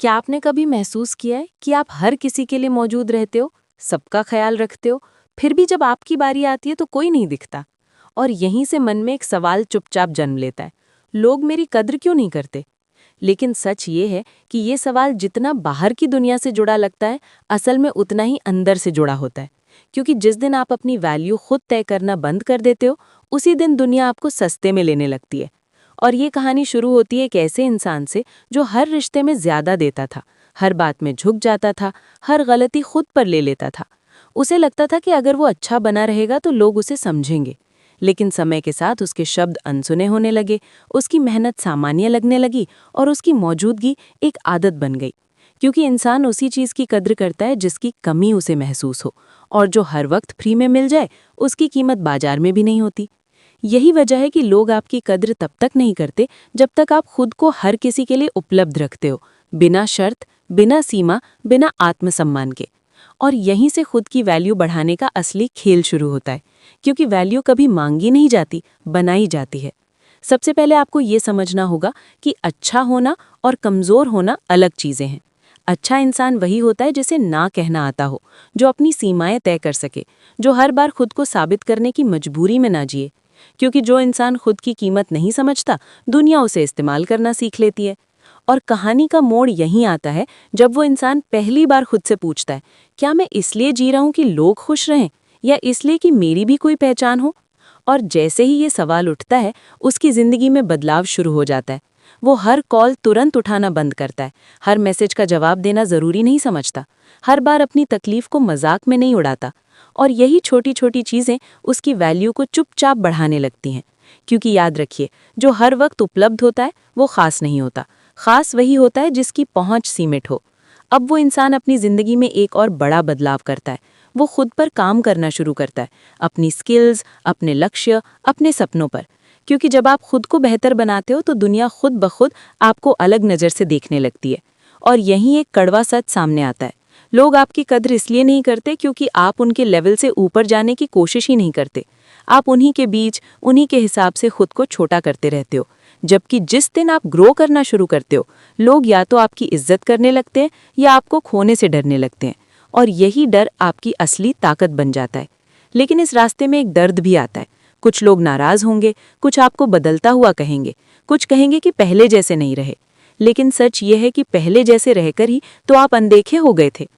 क्या आपने कभी महसूस किया है कि आप हर किसी के लिए मौजूद रहते हो, सबका ख्याल रखते हो, फिर भी जब आपकी बारी आती है तो कोई नहीं दिखता? और यहीं से मन में एक सवाल चुपचाप जन्म लेता है, लोग मेरी कद्र क्यों नहीं करते? लेकिन सच ये है कि ये सवाल जितना बाहर की दुनिया से जुड़ा लगता है, असल में उतना ही अंदर से जुड़ा होता है। क्योंकि जिस दिन आप अपनी वैल्यू खुद तय करना बंद कर देते हो, उसी दिन दुनिया आपको सस्ते में लेने लगती है। और ये कहानी शुरू होती है एक ऐसे इंसान से जो हर रिश्ते में ज्यादा देता था, हर बात में झुक जाता था, हर गलती खुद पर ले लेता था। उसे लगता था कि अगर वो अच्छा बना रहेगा तो लोग उसे समझेंगे। लेकिन समय के साथ उसके शब्द अनसुने होने लगे, उसकी मेहनत सामान्य लगने लगी और उसकी मौजूदगी एक आदत बन गई। क्योंकि इंसान उसी चीज की कद्र करता है जिसकी कमी उसे महसूस हो, और जो हर वक्त फ्री में मिल जाए उसकी कीमत बाजार में भी नहीं होती। यही वजह है कि लोग आपकी कद्र तब तक नहीं करते जब तक आप खुद को हर किसी के लिए उपलब्ध रखते हो, बिना शर्त, बिना सीमा, बिना आत्मसम्मान के। और यहीं से खुद की वैल्यू बढ़ाने का असली खेल शुरू होता है, क्योंकि वैल्यू कभी मांगी नहीं जाती, बनाई जाती है। सबसे पहले आपको ये समझना होगा कि अच्छा होना और कमज़ोर होना अलग चीज़ें हैं। अच्छा इंसान वही होता है जिसे ना कहना आता हो, जो अपनी सीमाएं तय कर सके, जो हर बार खुद को साबित करने की मजबूरी में ना जिए। क्योंकि जो इंसान खुद की कीमत नहीं समझता, दुनिया उसे इस्तेमाल करना सीख लेती है। और कहानी का मोड़ यहीं आता है जब वो इंसान पहली बार खुद से पूछता है, क्या मैं इसलिए जी रहा हूं कि लोग खुश रहें, या इसलिए कि मेरी भी कोई पहचान हो? और जैसे ही ये सवाल उठता है, उसकी जिंदगी में बदलाव शुरू हो जाता है। वो हर कॉल तुरंत उठाना बंद करता है, हर मैसेज का जवाब देना जरूरी नहीं समझता, हर बार अपनी तकलीफ को मजाक में नहीं उड़ाता। और यही छोटी छोटी चीजें उसकी वैल्यू को चुपचाप बढ़ाने लगती हैं। क्योंकि याद रखिए, जो हर वक्त उपलब्ध होता है वो खास नहीं होता, खास वही होता है जिसकी पहुंच सीमित हो। अब वो इंसान अपनी जिंदगी में एक और बड़ा बदलाव करता है। वो खुद पर काम करना शुरू करता है, अपनी स्किल्स, अपने लक्ष्य, अपने सपनों पर। क्योंकि जब आप खुद को बेहतर बनाते हो तो दुनिया खुद ब खुद आपको अलग नज़र से देखने लगती है। और यहीं एक कड़वा सच सामने आता है, लोग आपकी कद्र इसलिए नहीं करते क्योंकि आप उनके लेवल से ऊपर जाने की कोशिश ही नहीं करते। आप उन्हीं के बीच, उन्हीं के हिसाब से खुद को छोटा करते रहते हो। जबकि जिस दिन आप ग्रो करना शुरू करते हो, लोग या तो आपकी इज्जत करने लगते हैं या आपको खोने से डरने लगते हैं। और यही डर आपकी असली ताकत बन जाता है। लेकिन इस रास्ते में एक दर्द भी आता है। कुछ लोग नाराज होंगे, कुछ आपको बदलता हुआ कहेंगे, कुछ कहेंगे कि पहले जैसे नहीं रहे। लेकिन सच ये है कि पहले जैसे रहकर ही तो आप अनदेखे हो गए थे।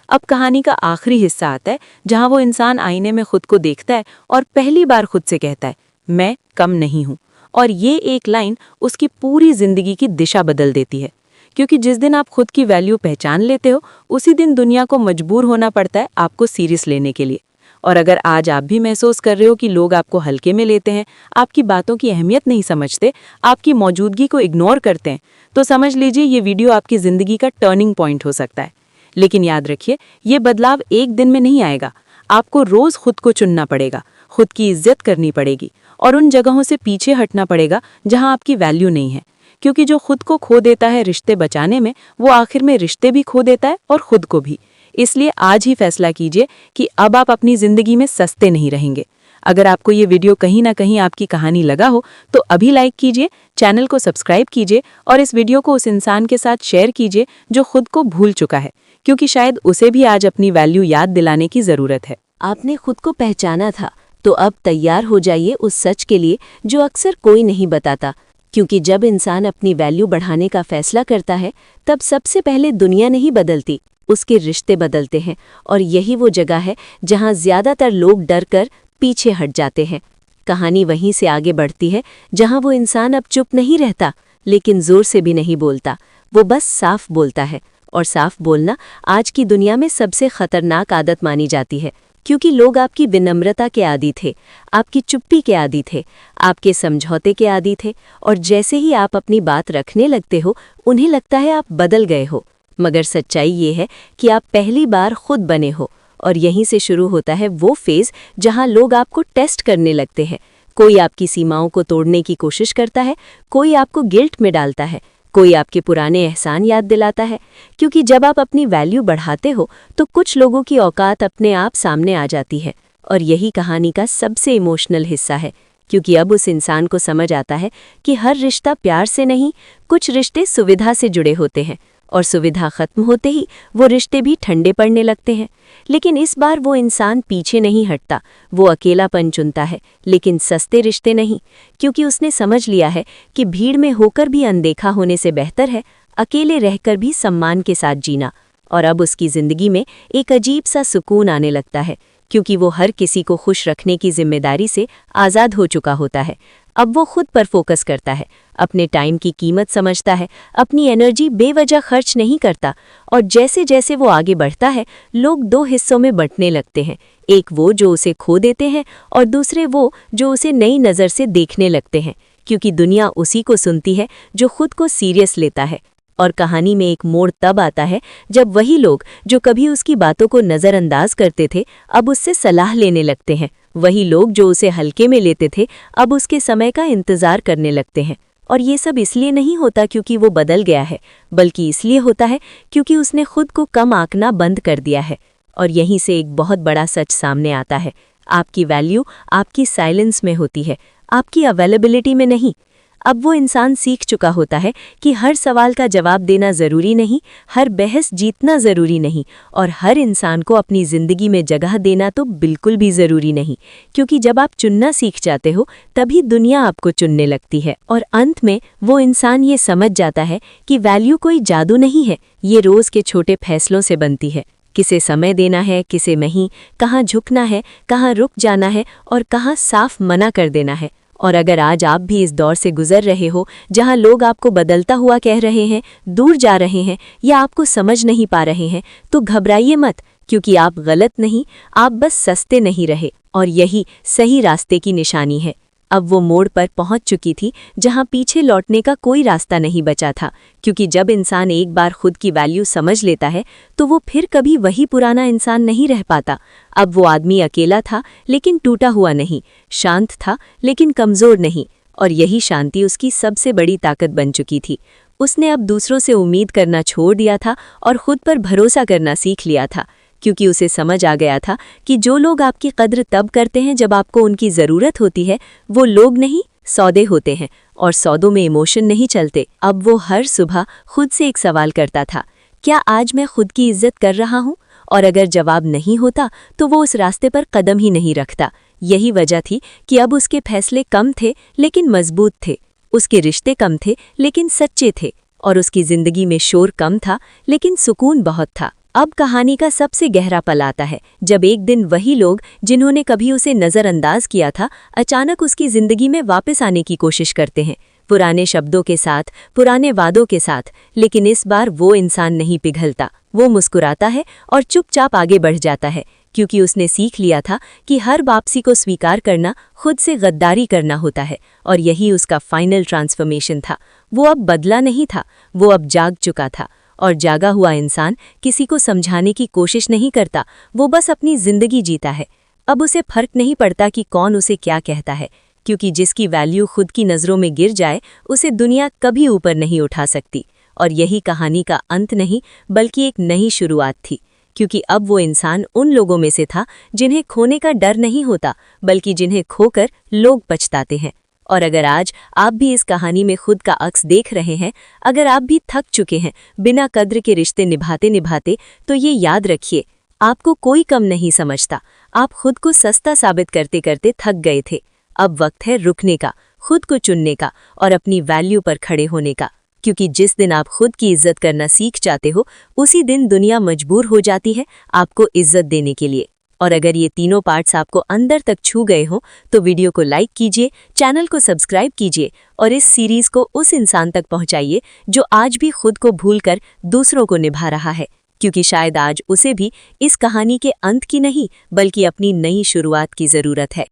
अब कहानी का आखिरी हिस्सा आता है, जहां वो इंसान आईने में खुद को देखता है और पहली बार खुद से कहता है, मैं कम नहीं हूं। और ये एक लाइन उसकी पूरी जिंदगी की दिशा बदल देती है। क्योंकि जिस दिन आप खुद की वैल्यू पहचान लेते हो, उसी दिन दुनिया को मजबूर होना पड़ता है आपको सीरियस लेने के लिए। और अगर आज आप भी महसूस कर रहे हो कि लोग आपको हल्के में लेते हैं, आपकी बातों की अहमियत नहीं समझते, आपकी मौजूदगी को इग्नोर करते हैं, तो समझ लीजिए ये वीडियो आपकी जिंदगी का टर्निंग पॉइंट हो सकता है। लेकिन याद रखिए, ये बदलाव एक दिन में नहीं आएगा। आपको रोज खुद को चुनना पड़ेगा, खुद की इज्जत करनी पड़ेगी, और उन जगहों से पीछे हटना पड़ेगा जहां आपकी वैल्यू नहीं है। क्योंकि जो खुद को खो देता है रिश्ते बचाने में, वो आखिर में रिश्ते भी खो देता है और खुद को भी। इसलिए आज ही फैसला कीजिए कि अब आप अपनी जिंदगी में सस्ते नहीं रहेंगे। अगर आपको ये वीडियो कहीं ना कहीं आपकी कहानी लगा हो तो अभी लाइक कीजिए, चैनल को सब्सक्राइब कीजिए और इस वीडियो को उस इंसान के साथ शेयर कीजिए जो खुद को भूल चुका है, क्योंकि शायद उसे भी आज अपनी वैल्यू याद दिलाने की जरूरत है। आपने खुद को पहचाना था, तो अब तैयार हो जाइए उस सच के लिए जो अक्सर कोई नहीं बताता। क्योंकि जब इंसान अपनी वैल्यू बढ़ाने का फैसला करता है, तब सबसे पहले दुनिया नहीं बदलती, उसके रिश्ते बदलते हैं। और यही वो जगह है जहां ज्यादातर लोग डर कर पीछे हट जाते हैं। कहानी वहीं से आगे बढ़ती है जहां वो इंसान अब चुप नहीं रहता, लेकिन जोर से भी नहीं बोलता, वो बस साफ बोलता है। और साफ बोलना आज की दुनिया में सबसे खतरनाक आदत मानी जाती है। क्योंकि लोग आपकी विनम्रता के आदी थे, आपकी चुप्पी के आदी थे, आपके समझौते के आदी थे। और जैसे ही आप अपनी बात रखने लगते हो, उन्हें लगता है आप बदल गए हो। मगर सच्चाई ये है कि आप पहली बार खुद बने हो। और यहीं से शुरू होता है वो फेज जहां लोग आपको टेस्ट करने लगते हैं। कोई आपकी सीमाओं को तोड़ने की कोशिश करता है, कोई आपको गिल्ट में डालता है, कोई आपके पुराने एहसान याद दिलाता है। क्योंकि जब आप अपनी वैल्यू बढ़ाते हो तो कुछ लोगों की औकात अपने आप सामने आ जाती है। और यही कहानी का सबसे इमोशनल हिस्सा है। क्योंकि अब उस इंसान को समझ आता है कि हर रिश्ता प्यार से नहीं, कुछ रिश्ते सुविधा से जुड़े होते हैं। और सुविधा खत्म होते ही वो रिश्ते भी ठंडे पड़ने लगते हैं। लेकिन इस बार वो इंसान पीछे नहीं हटता, वो अकेलापन चुनता है, लेकिन सस्ते रिश्ते नहीं, क्योंकि उसने समझ लिया है कि भीड़ में होकर भी अनदेखा होने से बेहतर है अकेले रहकर भी सम्मान के साथ जीना। और अब उसकी जिंदगी में एक अजीब सा सुकून आने लगता है, क्योंकि वो हर किसी को खुश रखने की जिम्मेदारी से आज़ाद हो चुका होता है। अब वो खुद पर फोकस करता है, अपने टाइम की कीमत समझता है, अपनी एनर्जी बेवजह खर्च नहीं करता। और जैसे जैसे वो आगे बढ़ता है, लोग दो हिस्सों में बंटने लगते हैं, एक वो जो उसे खो देते हैं और दूसरे वो जो उसे नई नज़र से देखने लगते हैं, क्योंकि दुनिया उसी को सुनती है जो खुद को सीरियस लेता है। और कहानी में एक मोड़ तब आता है जब वही लोग जो कभी उसकी बातों को नज़रअंदाज करते थे अब उससे सलाह लेने लगते हैं, वही लोग जो उसे हल्के में लेते थे अब उसके समय का इंतज़ार करने लगते हैं। और ये सब इसलिए नहीं होता क्योंकि वो बदल गया है, बल्कि इसलिए होता है क्योंकि उसने खुद को कम आंकना बंद कर दिया है। और यहीं से एक बहुत बड़ा सच सामने आता है, आपकी वैल्यू आपकी साइलेंस में होती है, आपकी अवेलेबिलिटी में नहीं। अब वो इंसान सीख चुका होता है कि हर सवाल का जवाब देना ज़रूरी नहीं, हर बहस जीतना ज़रूरी नहीं, और हर इंसान को अपनी ज़िंदगी में जगह देना तो बिल्कुल भी ज़रूरी नहीं, क्योंकि जब आप चुनना सीख जाते हो तभी दुनिया आपको चुनने लगती है। और अंत में वो इंसान ये समझ जाता है कि वैल्यू कोई जादू नहीं है, ये रोज़ के छोटे फैसलों से बनती है। किसे समय देना है, किसे नहीं, कहाँ झुकना है, कहाँ रुक जाना है और कहाँ साफ मना कर देना है। और अगर आज आप भी इस दौर से गुजर रहे हो जहां लोग आपको बदलता हुआ कह रहे हैं, दूर जा रहे हैं या आपको समझ नहीं पा रहे हैं, तो घबराइए मत, क्योंकि आप गलत नहीं, आप बस सस्ते नहीं रहे, और यही सही रास्ते की निशानी है। अब वो मोड़ पर पहुंच चुकी थी जहां पीछे लौटने का कोई रास्ता नहीं बचा था, क्योंकि जब इंसान एक बार खुद की वैल्यू समझ लेता है तो वो फिर कभी वही पुराना इंसान नहीं रह पाता। अब वो आदमी अकेला था लेकिन टूटा हुआ नहीं, शांत था लेकिन कमज़ोर नहीं, और यही शांति उसकी सबसे बड़ी ताकत बन चुकी थी। उसने अब दूसरों से उम्मीद करना छोड़ दिया था और खुद पर भरोसा करना सीख लिया था, क्योंकि उसे समझ आ गया था कि जो लोग आपकी कद्र तब करते हैं जब आपको उनकी ज़रूरत होती है, वो लोग नहीं सौदे होते हैं, और सौदों में इमोशन नहीं चलते। अब वो हर सुबह खुद से एक सवाल करता था, क्या आज मैं खुद की इज्जत कर रहा हूँ? और अगर जवाब नहीं होता तो वो उस रास्ते पर कदम ही नहीं रखता। यही वजह थी कि अब उसके फैसले कम थे लेकिन मजबूत थे, उसके रिश्ते कम थे लेकिन सच्चे थे, और उसकी ज़िंदगी में शोर कम था लेकिन सुकून बहुत था। अब कहानी का सबसे गहरा पल आता है जब एक दिन वही लोग जिन्होंने कभी उसे नज़रअंदाज किया था अचानक उसकी ज़िंदगी में वापस आने की कोशिश करते हैं, पुराने शब्दों के साथ, पुराने वादों के साथ। लेकिन इस बार वो इंसान नहीं पिघलता, वो मुस्कुराता है और चुपचाप आगे बढ़ जाता है, क्योंकि उसने सीख लिया था कि हर वापसी को स्वीकार करना खुद से गद्दारी करना होता है। और यही उसका फाइनल ट्रांसफॉर्मेशन था। वो अब बदला नहीं था, वो अब जाग चुका था। और जागा हुआ इंसान किसी को समझाने की कोशिश नहीं करता, वो बस अपनी जिंदगी जीता है। अब उसे फर्क नहीं पड़ता कि कौन उसे क्या कहता है, क्योंकि जिसकी वैल्यू खुद की नज़रों में गिर जाए उसे दुनिया कभी ऊपर नहीं उठा सकती। और यही कहानी का अंत नहीं बल्कि एक नई शुरुआत थी, क्योंकि अब वो इंसान उन लोगों में से था जिन्हें खोने का डर नहीं होता, बल्कि जिन्हें खोकर लोग पछताते हैं। और अगर आज आप भी इस कहानी में खुद का अक्स देख रहे हैं, अगर आप भी थक चुके हैं बिना कद्र के रिश्ते निभाते निभाते, तो ये याद रखिए, आपको कोई कम नहीं समझता। आप खुद को सस्ता साबित करते करते थक गए थे। अब वक्त है रुकने का, खुद को चुनने का और अपनी वैल्यू पर खड़े होने का, क्योंकि जिस दिन आप खुद की इज्जत करना सीख जाते हो उसी दिन दुनिया मजबूर हो जाती है आपको इज्जत देने के लिए। और अगर ये तीनों पार्ट्स आपको अंदर तक छू गए हो तो वीडियो को लाइक कीजिए, चैनल को सब्सक्राइब कीजिए और इस सीरीज को उस इंसान तक पहुंचाइए जो आज भी खुद को भूलकर दूसरों को निभा रहा है, क्योंकि शायद आज उसे भी इस कहानी के अंत की नहीं बल्कि अपनी नई शुरुआत की ज़रूरत है।